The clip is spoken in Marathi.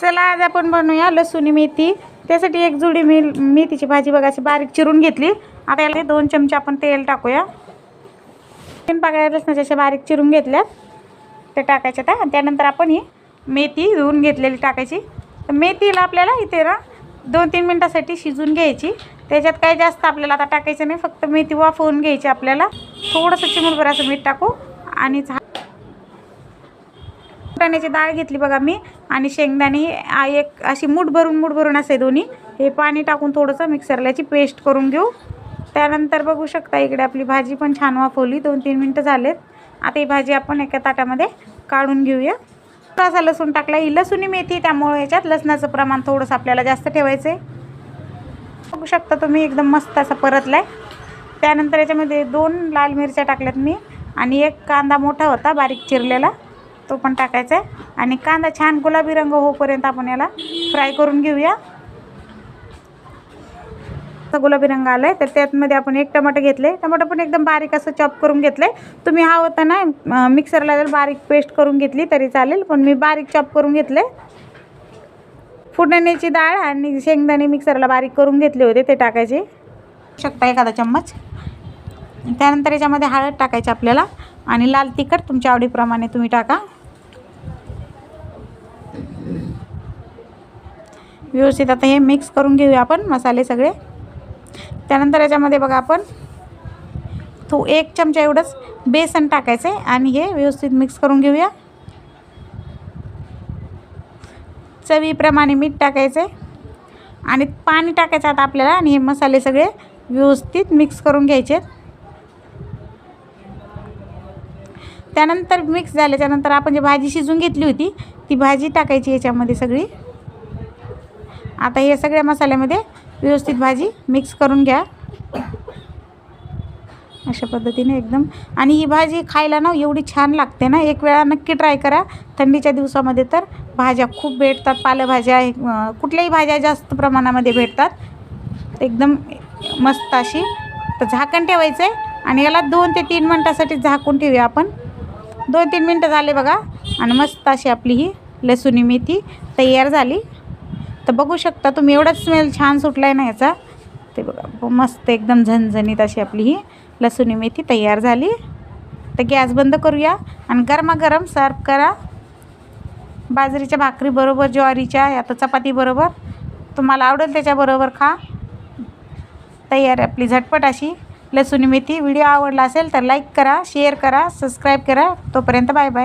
चला आज आपण बनवूया लसूणी मेथी। त्यासाठी एक जुडी मेथीची भाजी बघा अशी बारीक चिरून घेतली। आता याला 2 चमचे आपण तेल टाकूया। 3 पाकळ्या लसणाच्या अशा बारीक चिरून घेतल्यात ते टाकायचे आता। त्यानंतर आपण ही मेथी धुवून घेतलेली टाकायची। तर मेथीला आपल्याला इथे ना 2-3 मिनिटासाठी शिजून घ्यायची। त्याच्यात काही जास्त आपल्याला आता टाकायचं नाही, फक्त मेथी वाफवून घ्यायची आपल्याला। थोडंसं चिमूटभर असं मीठ टाकू आणि फुटाण्याची डाळ घेतली बघा मी आणि शेंगदाणे एक अशी मूठ भरून असे दोन्ही हे पाणी टाकून थोडंसं मिक्सरला याची पेस्ट करून घेऊ। त्यानंतर बघू शकता इकडे आपली भाजी पण छान वाफवली, 2-3 मिनिटं झालेत। आता ही भाजी आपण एका ताटामध्ये काढून घेऊया। थोडासा लसूण टाकला, ही लसूणी मेथी त्यामुळे याच्यात लसणाचं प्रमाण थोडंसं आपल्याला जास्त ठेवायचं आहे। बघू शकता तुम्ही एकदम मस्त असा परतलाय। त्यानंतर याच्यामध्ये 2 लाल मिरच्या टाकल्यात मी आणि एक कांदा मोठा होता बारीक चिरलेला तो पण टाकायचा आहे। आणि कांदा छान गुलाबी रंग होईपर्यंत आपण याला फ्राय करून घेऊया। गुलाबी रंग आलाय तर त्यामध्ये आपण 1 टमाटर घेतले। टमाटर पण एकदम बारीक असं चॉप करून घेतले। तुम्ही हा होता ना मिक्सरला जर बारीक पेस्ट करून घेतली तरी चालेल, पण मी बारीक चॉप करून घेतले। फुटाण्याची डाळ आणि शेंगदाणे मिक्सरला बारीक करून घेतले होते ते टाकायचे शकता एखादा चम्मच। त्यानंतर याच्यामध्ये हळद टाकायची आपल्याला आणि लाल तिखट तुमच्या आवडीप्रमाणे तुम्ही टाका। व्यवस्थित आता हे मिक्स करून घेऊया आपण मसाले सगळे। त्यानंतर याच्यामध्ये बघा आपण 1 चमचा एवढंच बेसन टाकायचं आहे आणि हे व्यवस्थित मिक्स करून घेऊया। चवीप्रमाणे मीठ टाकायचं आहे आणि पाणी टाकायचं आता आपल्याला आणि हे मसाले सगळे व्यवस्थित मिक्स करून घ्यायचे। त्यानंतर मिक्स झाल्याच्यानंतर आपण जी भाजी शिजून घेतली होती ती भाजी टाकायची याच्यामध्ये सगळी। आता हे सगळ्या मसाल्यामध्ये व्यवस्थित भाजी मिक्स करून घ्या अशा पद्धतीने एकदम। आणि ही भाजी खायला ना एवढी छान लागते ना, एक वेळा नक्की ट्राय करा। थंडीच्या दिवसामध्ये तर भाज्या खूप भेटतात, पालेभाज्या कुठल्याही भाज्या जास्त प्रमाणामध्ये भेटतात एकदम मस्त अशी। तर झाकण ठेवायचं आहे आणि याला 2 ते 3 मिनिटासाठी झाकून ठेवूया आपण। 2-3 मिनटं झाले बघा आणि मस्त अशी आपली ही लसूणी मेथी तयार झाली। तर बघू शकता तुम्ही एवढा स्मेल छान सुटला आहे ना याचा, ते बघा मस्त एकदम झणझणीत अशी आपली ही लसूणी मेथी तयार झाली। तर गॅस बंद करूया आणि गरमागरम सर्व करा बाजरीच्या भाकरी बरोबर, ज्वारीच्या आता चपाती बरोबर, तुम्हाला आवडेल त्याच्याबरोबर खा। तयार आहे आपली झटपट अशी लसूणी मेथी। व्हिडिओ आवडला असेल तर लाईक करा, शेअर करा, सबस्क्राईब करा। तोपर्यंत बाय बाय।